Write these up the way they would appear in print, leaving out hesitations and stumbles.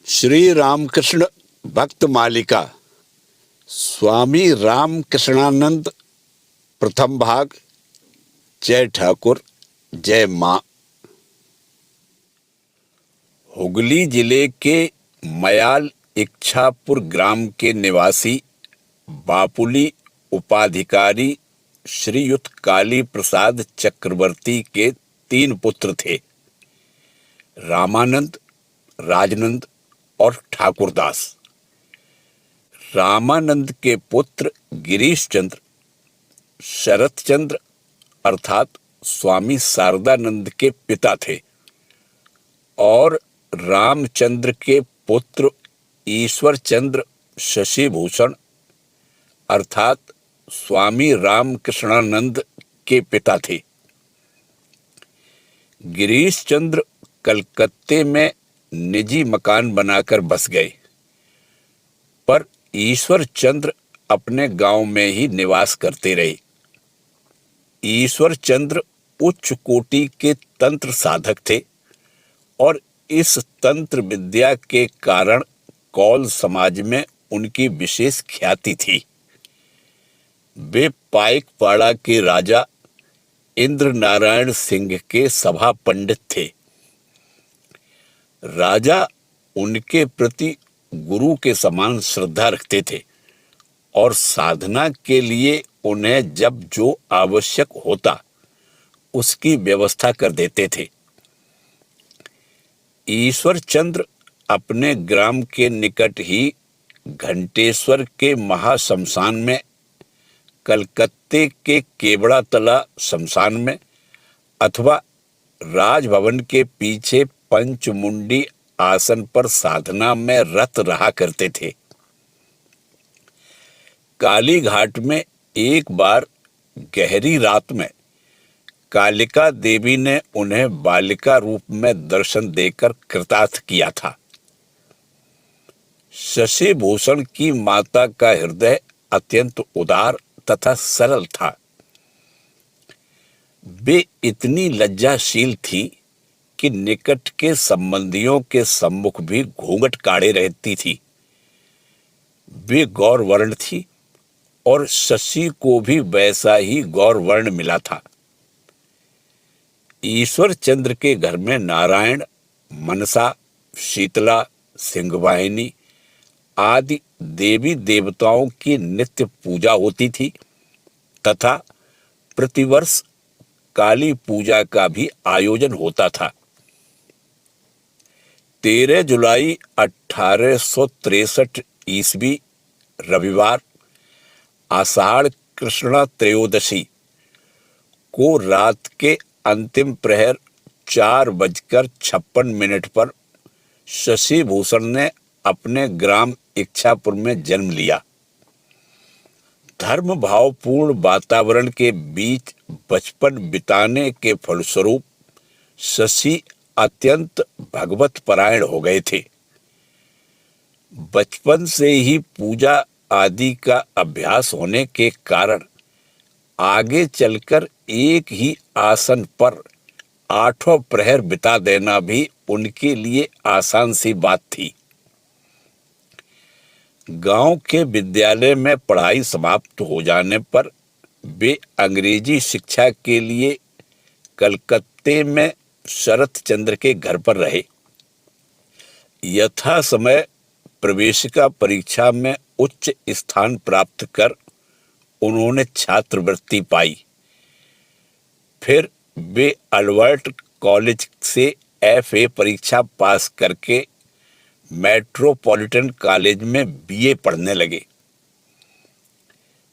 श्री रामकृष्ण भक्त मालिका स्वामी रामकृष्णानंद प्रथम भाग। जय ठाकुर जय माँ। हुगली जिले के मयाल इच्छापुर ग्राम के निवासी बापुली उपाधिकारी श्रीयुत काली प्रसाद चक्रवर्ती के 3 पुत्र थे, रामानंद, राजनंद और ठाकुरदास। रामानंद के पुत्र गिरीश चंद्र शरत चंद्र अर्थात स्वामी शारदानंद के पिता थे और रामचंद्र के पुत्र ईश्वर चंद्र शशिभूषण अर्थात स्वामी रामकृष्णानंद के पिता थे। गिरीश चंद्र कलकत्ते में निजी मकान बनाकर बस गए, पर ईश्वर चंद्र अपने गांव में ही निवास करते रहे। ईश्वर चंद्र उच्च कोटि के तंत्र साधक थे और इस तंत्र विद्या के कारण कौल समाज में उनकी विशेष ख्याति थी। वे पाइकपाड़ा के राजा इंद्र नारायण सिंह के सभा पंडित थे। राजा उनके प्रति गुरु के समान श्रद्धा रखते थे और साधना के लिए उन्हें जब जो आवश्यक होता उसकी व्यवस्था कर देते थे। ईश्वर चंद्र अपने ग्राम के निकट ही घंटेश्वर के महाशमशान में, कलकत्ते के केवड़ा तला शमशान में अथवा राजभवन के पीछे पंचमुंडी आसन पर साधना में रत रहा करते थे। काली घाट में एक बार गहरी रात में कालिका देवी ने उन्हें बालिका रूप में दर्शन देकर कृतार्थ किया था। शशिभूषण की माता का हृदय अत्यंत उदार तथा सरल था। वे इतनी लज्जाशील थी कि निकट के संबंधियों के सम्मुख भी घूंघट काढ़े रहती थी। वे गौर वर्ण थी और शशि को भी वैसा ही गौर वर्ण मिला था। ईश्वर चंद्र के घर में नारायण, मनसा, शीतला, सिंहवाहिनी आदि देवी देवताओं की नित्य पूजा होती थी तथा प्रतिवर्ष काली पूजा का भी आयोजन होता था। 13 जुलाई 1863 ईस्वी रविवार आषाढ़ कृष्णा त्रयोदशी को रात के अंतिम प्रहर 4:56 पर शशिभूषण ने अपने ग्राम इच्छापुर में जन्म लिया। धर्म भावपूर्ण वातावरण के बीच बचपन बिताने के फलस्वरूप शशि अत्यंत भगवत परायण हो गए थे। बचपन से ही पूजा आदि का अभ्यास होने के कारण आगे चलकर एक ही आसन पर 8 प्रहर बिता देना भी उनके लिए आसान सी बात थी। गांव के विद्यालय में पढ़ाई समाप्त हो जाने पर वे अंग्रेजी शिक्षा के लिए कलकत्ते में शरत चंद्र के घर पर रहे। यथा समय प्रवेशिका परीक्षा में उच्च स्थान प्राप्त कर उन्होंने छात्रवृत्ति पाई। फिर वे अल्बर्ट कॉलेज से FA परीक्षा पास करके मेट्रोपॉलिटन कॉलेज में BA पढ़ने लगे।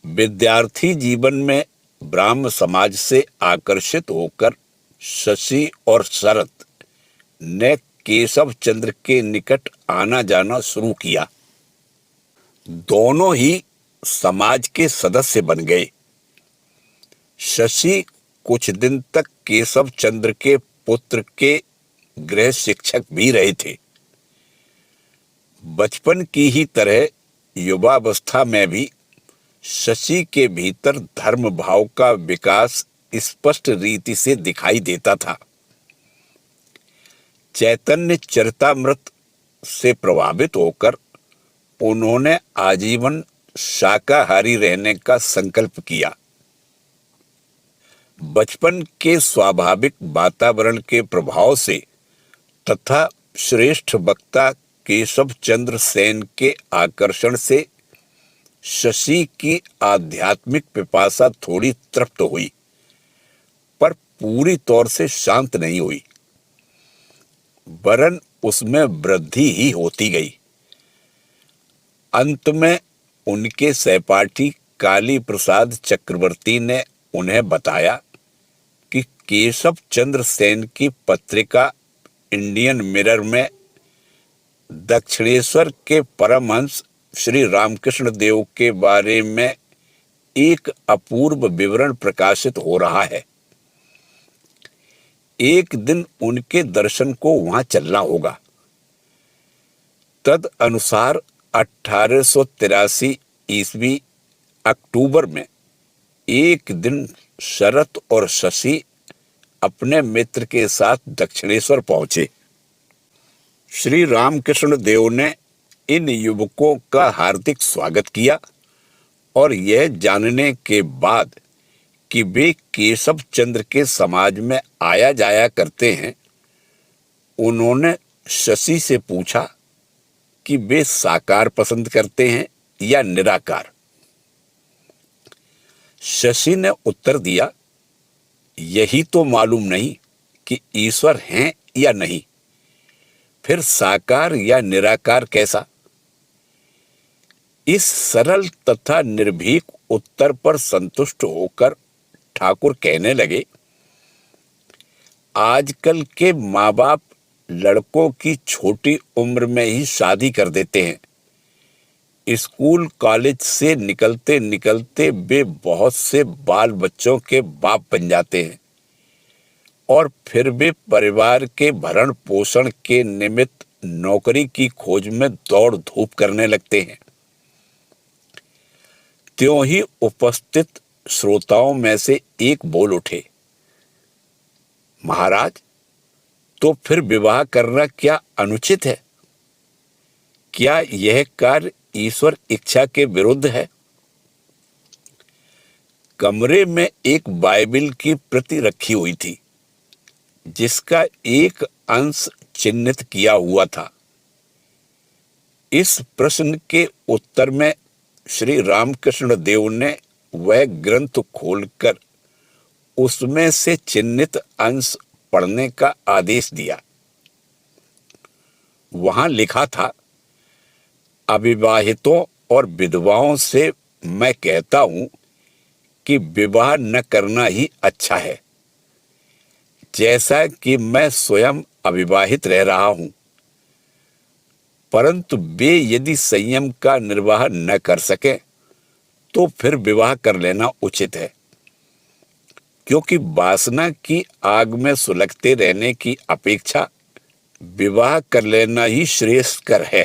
विद्यार्थी जीवन में ब्राह्म समाज से आकर्षित होकर शशि और शरत ने केशव चंद्र के निकट आना जाना शुरू किया। दोनों ही समाज के सदस्य बन गए। शशि कुछ दिन तक केशव चंद्र के पुत्र के गृह शिक्षक भी रहे थे। बचपन की ही तरह युवावस्था में भी शशि के भीतर धर्म भाव का विकास स्पष्ट रीति से दिखाई देता था। चैतन्य चरितामृत से प्रभावित होकर उन्होंने आजीवन शाकाहारी रहने का संकल्प किया। बचपन के स्वाभाविक वातावरण के प्रभाव से तथा श्रेष्ठ वक्ता केशव चंद्र सेन के आकर्षण से शशि की आध्यात्मिक पिपासा थोड़ी तृप्त हुई, पर पूरी तौर से शांत नहीं हुई, वरन उसमें वृद्धि ही होती गई। अंत में उनके सहपाठी काली प्रसाद चक्रवर्ती ने उन्हें बताया कि केशव चंद्र सेन की पत्रिका इंडियन मिरर में दक्षिणेश्वर के परमहंस श्री रामकृष्ण देव के बारे में एक अपूर्व विवरण प्रकाशित हो रहा है। एक दिन उनके दर्शन को वहां चलना होगा। तद अनुसार 1883 ईस्वी अक्टूबर में एक दिन शरत और शशि अपने मित्र के साथ दक्षिणेश्वर पहुंचे। श्री रामकृष्ण देव ने इन युवकों का हार्दिक स्वागत किया और यह जानने के बाद कि वे केशव चंद्र के समाज में आया जाया करते हैं, उन्होंने शशि से पूछा कि वे साकार पसंद करते हैं या निराकार। शशि ने उत्तर दिया, यही तो मालूम नहीं कि ईश्वर हैं या नहीं, फिर साकार या निराकार कैसा। इस सरल तथा निर्भीक उत्तर पर संतुष्ट होकर ठाकुर कहने लगे, आजकल के माँ बाप लड़कों की छोटी उम्र में ही शादी कर देते हैं। स्कूल कॉलेज से निकलते निकलते वे बहुत से बाल बच्चों के बाप बन जाते हैं और फिर वे परिवार के भरण पोषण के निमित्त नौकरी की खोज में दौड़ धूप करने लगते हैं। त्यों ही उपस्थित श्रोताओं में से एक बोल उठे, महाराज, तो फिर विवाह करना क्या अनुचित है? क्या यह कार्य ईश्वर इच्छा के विरुद्ध है? कमरे में एक बाइबिल की प्रति रखी हुई थी, जिसका एक अंश चिन्हित किया हुआ था। इस प्रश्न के उत्तर में श्री रामकृष्ण देव ने वह ग्रंथ खोलकर उसमें से चिन्हित अंश पढ़ने का आदेश दिया। वहां लिखा था, अविवाहितों और विधवाओं से मैं कहता हूं कि विवाह न करना ही अच्छा है, जैसा कि मैं स्वयं अविवाहित रह रहा हूं। परंतु वे यदि संयम का निर्वाह न कर सके तो फिर विवाह कर लेना उचित है, क्योंकि वासना की आग में सुलगते रहने की अपेक्षा विवाह कर लेना ही श्रेयस्कर है।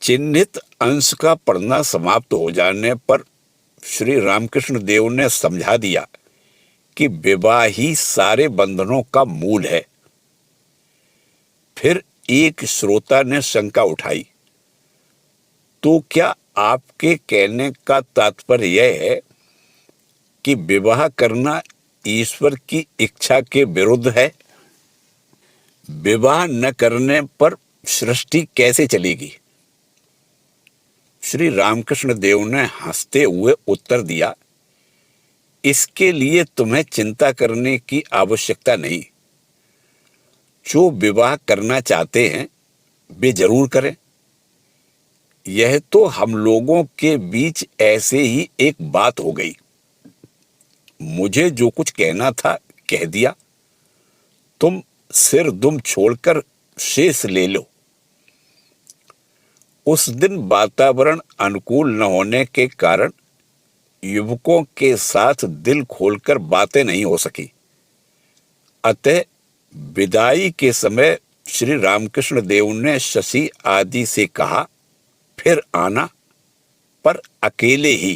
चिन्हित अंश का पढ़ना समाप्त हो जाने पर श्री रामकृष्ण देव ने समझा दिया कि विवाह ही सारे बंधनों का मूल है। फिर एक श्रोता ने शंका उठाई, तो क्या आपके कहने का तात्पर्य यह है कि विवाह करना ईश्वर की इच्छा के विरुद्ध है? विवाह न करने पर सृष्टि कैसे चलेगी? श्री रामकृष्ण देव ने हंसते हुए उत्तर दिया, इसके लिए तुम्हें चिंता करने की आवश्यकता नहीं। जो विवाह करना चाहते हैं वे जरूर करें। यह तो हम लोगों के बीच ऐसे ही एक बात हो गई। मुझे जो कुछ कहना था कह दिया, तुम सिर दुम छोड़कर शेष ले लो। उस दिन वातावरण अनुकूल न होने के कारण युवकों के साथ दिल खोलकर बातें नहीं हो सकी। अतः विदाई के समय श्री रामकृष्ण देव ने शशि आदि से कहा, फिर आना, पर अकेले ही।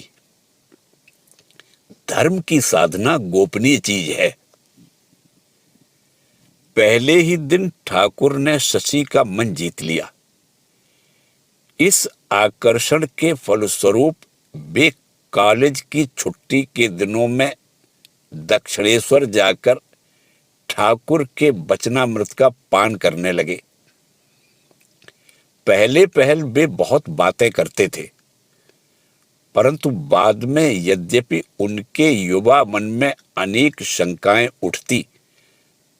धर्म की साधना गोपनीय चीज है। पहले ही दिन ठाकुर ने शशि का मन जीत लिया। इस आकर्षण के फलस्वरूप वे कॉलेज की छुट्टी के दिनों में दक्षिणेश्वर जाकर ठाकुर के वचनामृत का पान करने लगे। पहले पहल वे बहुत बातें करते थे, परंतु बाद में यद्यपि उनके युवा मन में अनेक शंकाएं उठती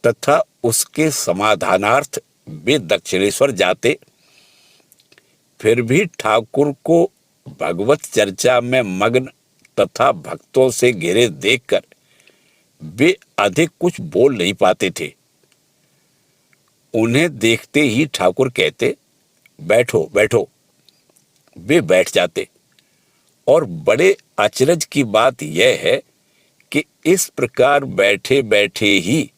तथा उसके समाधानार्थ वे दक्षिणेश्वर जाते, फिर भी ठाकुर को भगवत चर्चा में मग्न तथा भक्तों से घिरे देखकर वे अधिक कुछ बोल नहीं पाते थे। उन्हें देखते ही ठाकुर कहते, बैठो बैठो। वे बैठ जाते, और बड़े अचरज की बात यह है कि इस प्रकार बैठे बैठे ही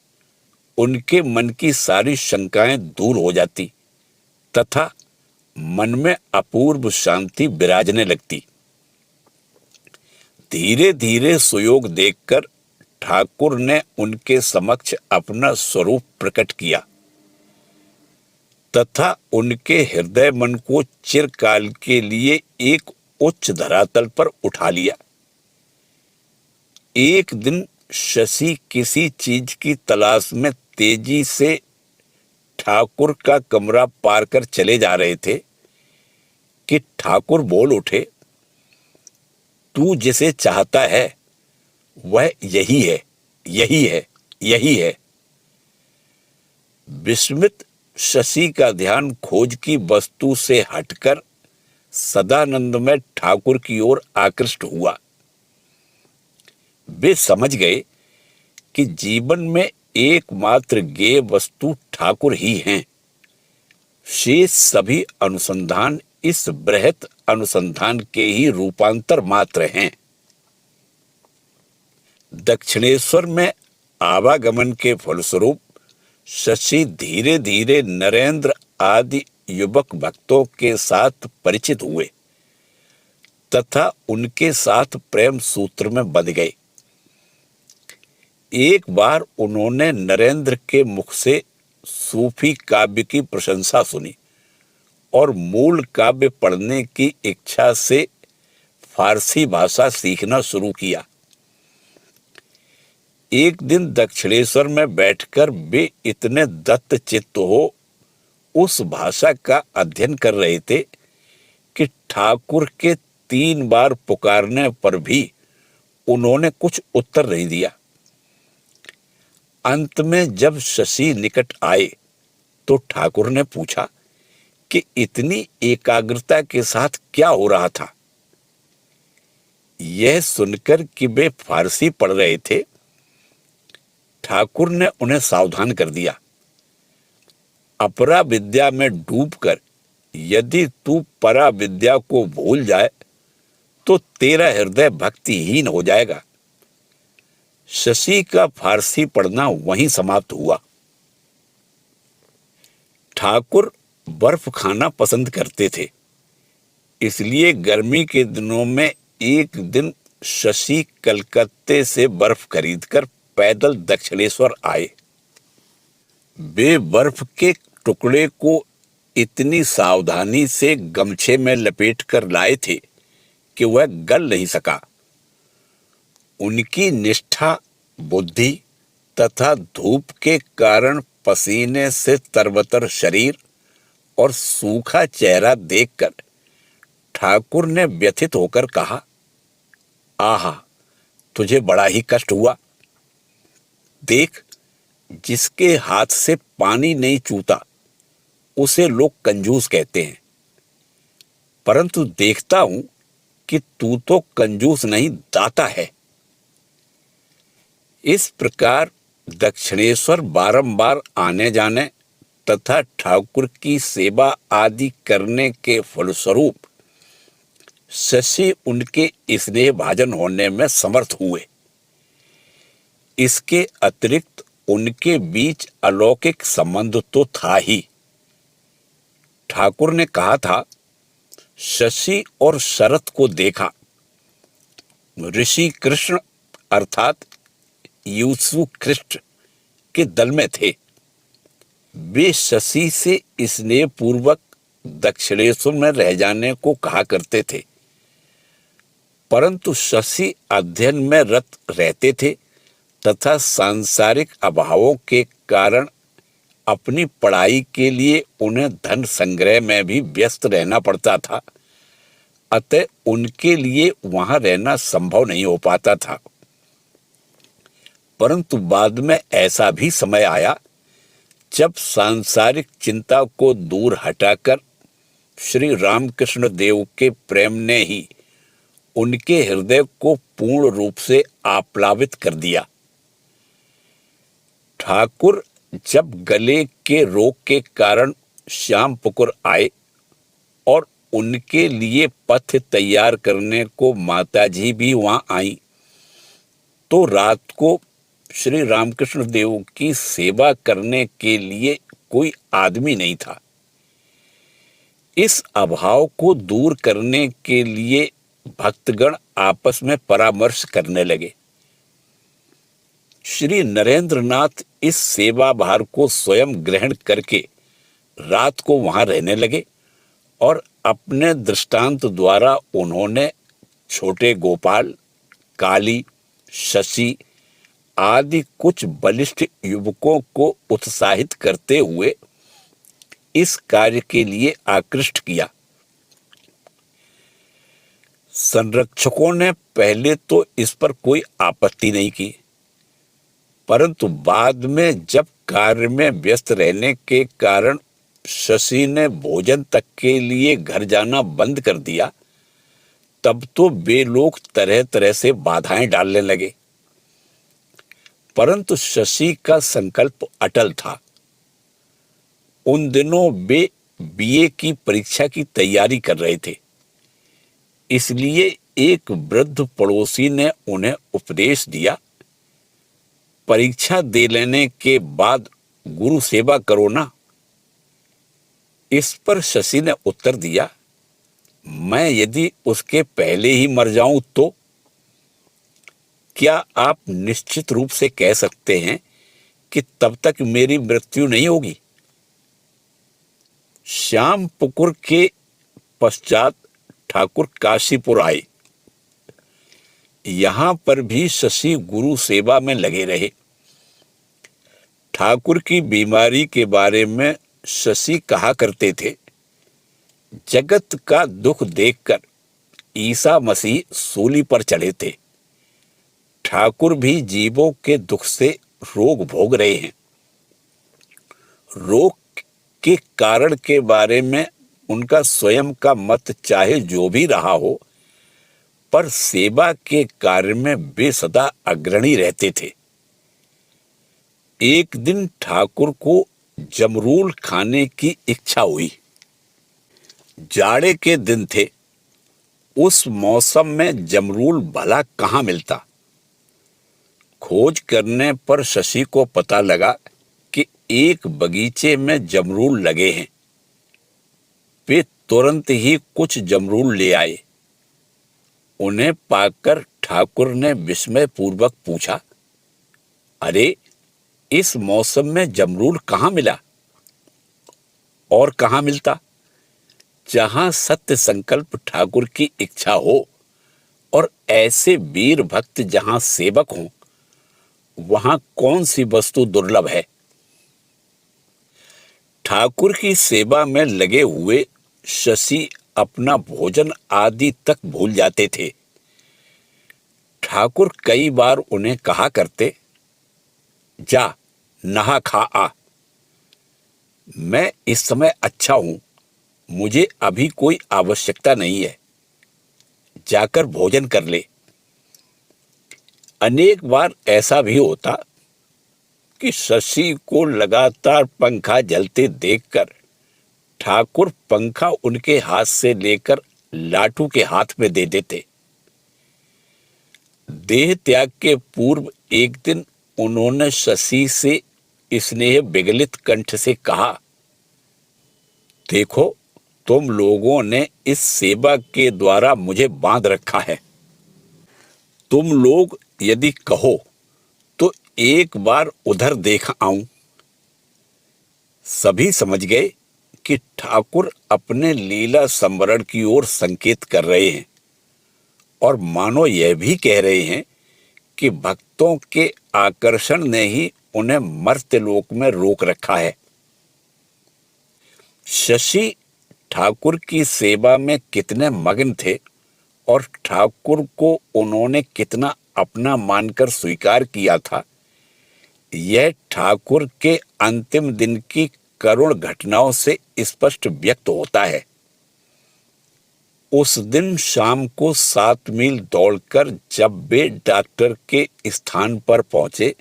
उनके मन की सारी शंकाएं दूर हो जाती तथा मन में अपूर्व शांति विराजने लगती। धीरे धीरे सुयोग देखकर ठाकुर ने उनके समक्ष अपना स्वरूप प्रकट किया तथा उनके हृदय मन को चिरकाल के लिए एक उच्च धरातल पर उठा लिया। एक दिन शशि किसी चीज की तलाश में तेजी से ठाकुर का कमरा पार कर चले जा रहे थे कि ठाकुर बोल उठे, तू जिसे चाहता है वह यही है, यही है, यही है। विस्मित शशि का ध्यान खोज की वस्तु से हटकर सदानंद में ठाकुर की ओर आकृष्ट हुआ। वे समझ गए कि जीवन में एकमात्र ज्ञेय वस्तु ठाकुर ही हैं। शेष सभी अनुसंधान इस बृहत अनुसंधान के ही रूपांतर मात्र हैं। दक्षिणेश्वर में आवागमन के फलस्वरूप शशि धीरे धीरे नरेंद्र आदि युवक भक्तों के साथ परिचित हुए तथा उनके साथ प्रेम सूत्र में बंध गए। एक बार उन्होंने नरेंद्र के मुख से सूफी काव्य की प्रशंसा सुनी और मूल काव्य पढ़ने की इच्छा से फारसी भाषा सीखना शुरू किया। एक दिन दक्षिणेश्वर में बैठकर वे इतने दत्त चित्त हो उस भाषा का अध्ययन कर रहे थे कि ठाकुर के 3 बार पुकारने पर भी उन्होंने कुछ उत्तर नहीं दिया। अंत में जब शशि निकट आए तो ठाकुर ने पूछा कि इतनी एकाग्रता के साथ क्या हो रहा था। यह सुनकर कि वे फारसी पढ़ रहे थे, ठाकुर ने उन्हें सावधान कर दिया। अपरा विद्या में डूबकर यदि तू परा विद्या को भूल जाए तो तेरा हृदय भक्तिहीन हो जाएगा। शशि का फारसी पढ़ना वहीं समाप्त हुआ। ठाकुर बर्फ खाना पसंद करते थे, इसलिए गर्मी के दिनों में एक दिन शशि कलकत्ते से बर्फ खरीदकर पैदल दक्षिणेश्वर आए। वे बर्फ के टुकड़े को इतनी सावधानी से गमछे में लपेट कर लाए थे कि वह गल नहीं सका। उनकी निष्ठा, बुद्धि तथा धूप के कारण पसीने से तरबतर शरीर और सूखा चेहरा देखकर ठाकुर ने व्यथित होकर कहा, आहा, तुझे बड़ा ही कष्ट हुआ। देख, जिसके हाथ से पानी नहीं चूता उसे लोग कंजूस कहते हैं, परंतु देखता हूं कि तू तो कंजूस नहीं, दाता है। इस प्रकार दक्षिणेश्वर बारंबार आने जाने तथा ठाकुर की सेवा आदि करने के फलस्वरूप शशि उनके स्नेह भाजन होने में समर्थ हुए। इसके अतिरिक्त उनके बीच अलौकिक संबंध तो था ही। ठाकुर ने कहा था, शशि और शरत को देखा। ऋषि कृष्ण अर्थात यीशु ख्रिस्ट के दल में थे। वे शशि से स्नेहपूर्वक दक्षिणेश्वर में रह जाने को कहा करते थे, परंतु शशि अध्ययन में रत रहते थे तथा सांसारिक अभावों के कारण अपनी पढ़ाई के लिए उन्हें धन संग्रह में भी व्यस्त रहना पड़ता था। अतः उनके लिए वहां रहना संभव नहीं हो पाता था। परंतु बाद में ऐसा भी समय आया जब सांसारिक चिंता को दूर हटाकर श्री रामकृष्ण देव के प्रेम ने ही उनके हृदय को पूर्ण रूप से आप्लावित कर दिया। ठाकुर जब गले के रोग के कारण श्यामपुकुर आए और उनके लिए पथ्य तैयार करने को माताजी भी वहां आई, तो रात को श्री रामकृष्ण देव की सेवा करने के लिए कोई आदमी नहीं था। इस अभाव को दूर करने के लिए भक्तगण आपस में परामर्श करने लगे। श्री नरेंद्रनाथ इस सेवा भार को स्वयं ग्रहण करके रात को वहां रहने लगे और अपने दृष्टांत द्वारा उन्होंने छोटे गोपाल, काली, शशि आदि कुछ बलिष्ठ युवकों को उत्साहित करते हुए इस कार्य के लिए आकृष्ट किया। संरक्षकों ने पहले तो इस पर कोई आपत्ति नहीं की, परंतु बाद में जब कार्य में व्यस्त रहने के कारण शशि ने भोजन तक के लिए घर जाना बंद कर दिया, तब तो वे लोग तरह तरह से बाधाएं डालने लगे। परंतु शशि का संकल्प अटल था। उन दिनों वे बीए की परीक्षा की तैयारी कर रहे थे, इसलिए एक वृद्ध पड़ोसी ने उन्हें उपदेश दिया, परीक्षा दे लेने के बाद गुरु सेवा करो ना। इस पर शशि ने उत्तर दिया, मैं यदि उसके पहले ही मर जाऊं तो? क्या आप निश्चित रूप से कह सकते हैं कि तब तक मेरी मृत्यु नहीं होगी? श्यामपुकुर के पश्चात ठाकुर काशीपुर आए। यहां पर भी शशि गुरु सेवा में लगे रहे। ठाकुर की बीमारी के बारे में शशि कहा करते थे, जगत का दुख देखकर ईसा मसीह सूली पर चढ़े थे। ठाकुर भी जीवों के दुख से रोग भोग रहे हैं। रोग के कारण के बारे में उनका स्वयं का मत चाहे जो भी रहा हो, पर सेवा के कार्य में वे सदा अग्रणी रहते थे। एक दिन ठाकुर को जमरूल खाने की इच्छा हुई। जाड़े के दिन थे। उस मौसम में जमरूल भला कहाँ मिलता। खोज करने पर शशि को पता लगा कि एक बगीचे में जमरूल लगे हैं। वे तुरंत ही कुछ जमरूल ले आए। उन्हें पाकर ठाकुर ने विस्मय पूर्वक पूछा, अरे, इस मौसम में जमरूल कहाँ मिला? और कहाँ मिलता? जहां सत्य संकल्प ठाकुर की इच्छा हो और ऐसे वीर भक्त जहां सेवक हों, वहां कौन सी वस्तु दुर्लभ है? ठाकुर की सेवा में लगे हुए शशि अपना भोजन आदि तक भूल जाते थे। ठाकुर कई बार उन्हें कहा करते, जा नहा खा आ। मैं इस समय अच्छा हूं, मुझे अभी कोई आवश्यकता नहीं है, जाकर भोजन कर ले। अनेक बार ऐसा भी होता कि शशि को लगातार पंखा जलते देखकर ठाकुर पंखा उनके हाथ से लेकर लाटू के हाथ में दे देते। देह त्याग के पूर्व एक दिन उन्होंने शशि से स्नेह विगलित कंठ से कहा, देखो, तुम लोगों ने इस सेवा के द्वारा मुझे बांध रखा है। तुम लोग यदि कहो तो एक बार उधर देख आऊं। सभी समझ गए कि ठाकुर अपने लीला संवरण की ओर संकेत कर रहे हैं और मानो यह भी कह रहे हैं कि भक्तों के आकर्षण ने ही उन्हें मर्त्यलोक में रोक रखा है। शशि ठाकुर की सेवा में कितने मग्न थे और ठाकुर को उन्होंने कितना अपना मानकर स्वीकार किया था, यह ठाकुर के अंतिम दिन की करुण घटनाओं से स्पष्ट व्यक्त होता है। उस दिन शाम को 7 मील दौड़कर जब वे डॉक्टर के स्थान पर पहुंचे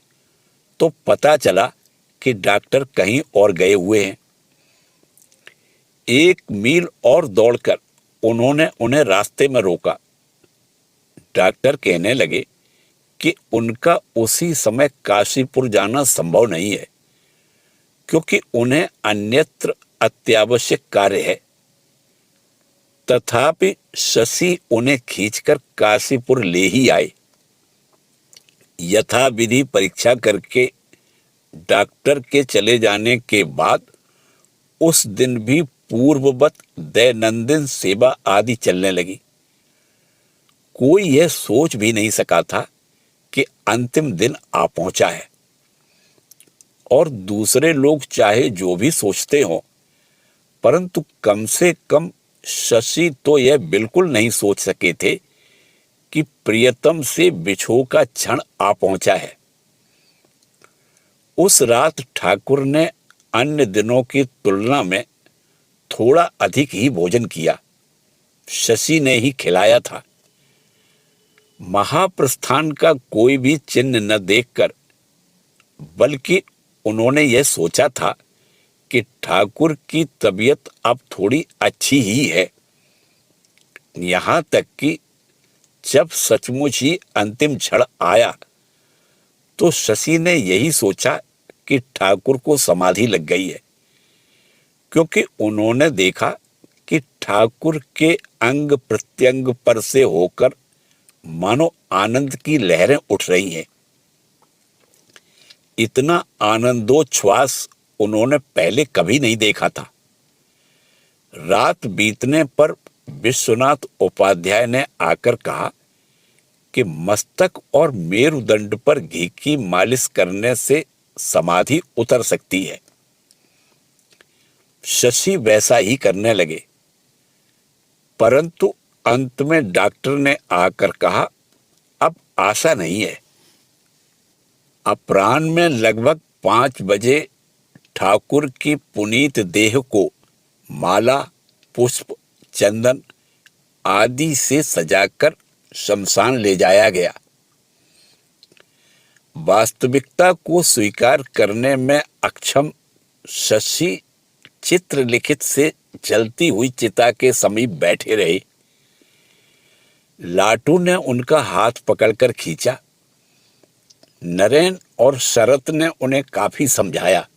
तो पता चला कि डॉक्टर कहीं और गए हुए हैं। 1 मील और दौड़कर उन्होंने उन्हें रास्ते में रोका। डॉक्टर कहने लगे कि उनका उसी समय काशीपुर जाना संभव नहीं है, क्योंकि उन्हें अन्यत्र अत्यावश्यक कार्य है। तथापि शशि उन्हें खींचकर काशीपुर ले ही आए। यथाविधि परीक्षा करके डॉक्टर के चले जाने के बाद उस दिन भी पूर्ववत दैनंदिन सेवा आदि चलने लगी। कोई यह सोच भी नहीं सका था कि अंतिम दिन आ पहुंचा है, और दूसरे लोग चाहे जो भी सोचते हों, परंतु कम से कम शशि तो यह बिल्कुल नहीं सोच सके थे कि प्रियतम से बिछोह का क्षण आ पहुंचा है। उस रात ठाकुर ने अन्य दिनों की तुलना में थोड़ा अधिक ही भोजन किया। शशि ने ही खिलाया था। महाप्रस्थान का कोई भी चिन्ह न देखकर, बल्कि उन्होंने यह सोचा था कि ठाकुर की तबीयत अब थोड़ी अच्छी ही है। यहाँ तक कि जब सचमुच ही अंतिम क्षण आया तो शशि ने यही सोचा कि ठाकुर को समाधि लग गई है, क्योंकि उन्होंने देखा कि ठाकुर के अंग प्रत्यंग पर से होकर मानो आनंद की लहरें उठ रही हैं। इतना आनंदोच्छ्वास उन्होंने पहले कभी नहीं देखा था। रात बीतने पर विश्वनाथ उपाध्याय ने आकर कहा कि मस्तक और मेरुदंड पर घी की मालिश करने से समाधि उतर सकती है। शशि वैसा ही करने लगे, परंतु अंत में डॉक्टर ने आकर कहा, अब आशा नहीं है। अपराह्न में लगभग 5 बजे ठाकुर की पुनीत देह को माला, पुष्प, चंदन आदि से सजाकर शमशान ले जाया गया। वास्तविकता को स्वीकार करने में अक्षम शशि चित्रलिखित से जलती हुई चिता के समीप बैठे रहे। लाटू ने उनका हाथ पकड़कर खींचा। नरेन और शरत ने उन्हें काफी समझाया,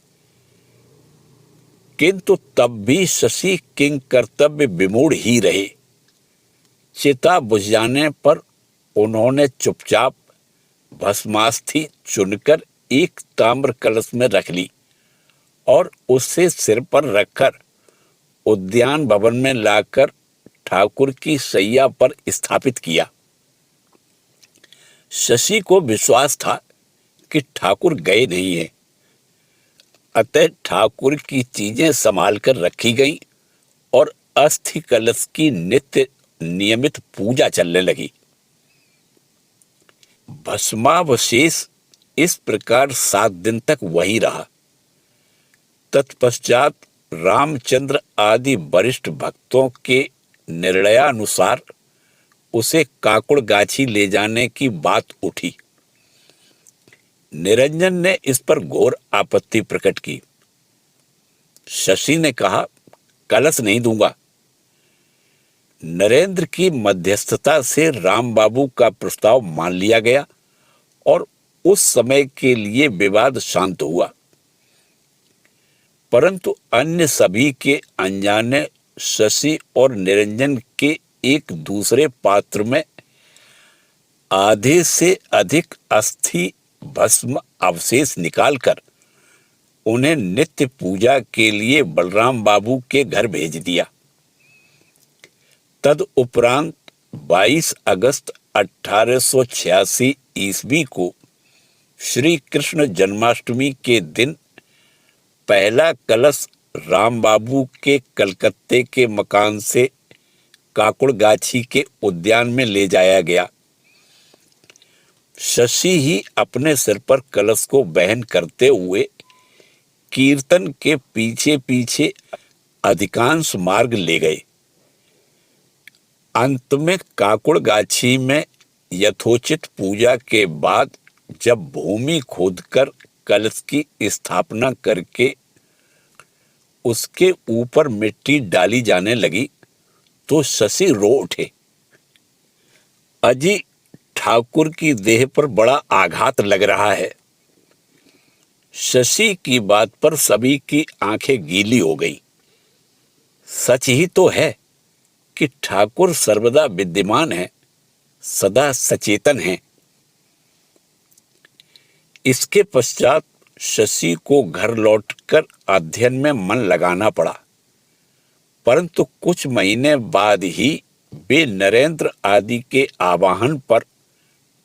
किंतु तब भी शशि किंग कर्तव्य विमूढ़ ही रहे। चिता बुझ जाने पर उन्होंने चुपचाप भस्मास्थि चुनकर एक ताम्र कलश में रख ली और उससे सिर पर रखकर उद्यान भवन में लाकर ठाकुर की शैया पर स्थापित किया। शशि को विश्वास था कि ठाकुर गए नहीं हैं, अतः ठाकुर की चीजें संभाल कर रखी गईं और अस्थि कलश की नित्य नियमित पूजा चलने लगी। भस्मावशेष इस प्रकार 7 दिन तक वहीं रहा। तत्पश्चात रामचंद्र आदि वरिष्ठ भक्तों के निर्णयानुसार उसे काकुड़गाछी ले जाने की बात उठी। निरंजन ने इस पर घोर आपत्ति प्रकट की। शशि ने कहा, कलश नहीं दूंगा। नरेंद्र की मध्यस्थता से राम बाबू का प्रस्ताव मान लिया गया और उस समय के लिए विवाद शांत हुआ, परंतु अन्य सभी के अनजाने शशि और निरंजन के एक दूसरे पात्र में आधे से अधिक अस्थि भस्म अवशेष निकालकर उन्हें नित्य पूजा के लिए बलराम बाबू के घर भेज दिया। तदुपरांत 22 अगस्त 1886 ईस्वी को श्री कृष्ण जन्माष्टमी के दिन पहला कलश राम बाबू के कलकत्ते के मकान से काकुड़गाछी के उद्यान में ले जाया गया। शशि ही अपने सिर पर कलश को वहन करते हुए कीर्तन के पीछे पीछे अधिकांश मार्ग ले गए। अंत में काकुड़गाछी में यथोचित पूजा के बाद जब भूमि खोदकर कलश की स्थापना करके उसके ऊपर मिट्टी डाली जाने लगी तो शशि रो उठे। अजी ठाकुर की देह पर बड़ा आघात लग रहा है। शशि की बात पर सभी की आंखें गीली हो गई। सच ही तो है कि ठाकुर सर्वदा विद्यमान है, सदा सचेतन है। इसके पश्चात शशि को घर लौटकर अध्ययन में मन लगाना पड़ा, परंतु कुछ महीने बाद ही वे नरेंद्र आदि के आवाहन पर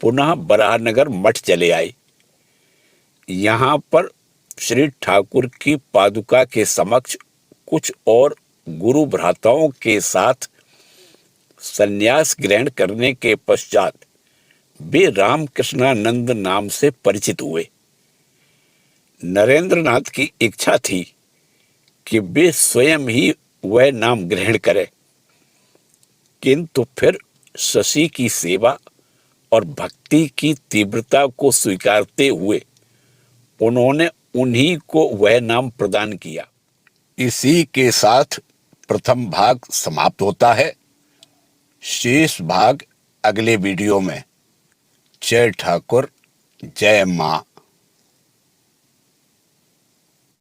पुनः बराहनगर मठ चले आए। यहाँ पर श्री ठाकुर की पादुका के समक्ष कुछ और गुरु भ्राताओं के साथ संन्यास ग्रहण करने के पश्चात वे रामकृष्णानंद नाम से परिचित हुए। नरेंद्रनाथ की इच्छा थी कि वे स्वयं ही वह नाम ग्रहण करें, किंतु फिर शशि की सेवा और भक्ति की तीव्रता को स्वीकारते हुए उन्होंने उन्हीं को वह नाम प्रदान किया। इसी के साथ प्रथम भाग समाप्त होता है। शेष भाग अगले वीडियो में। जय ठाकुर, जय मां।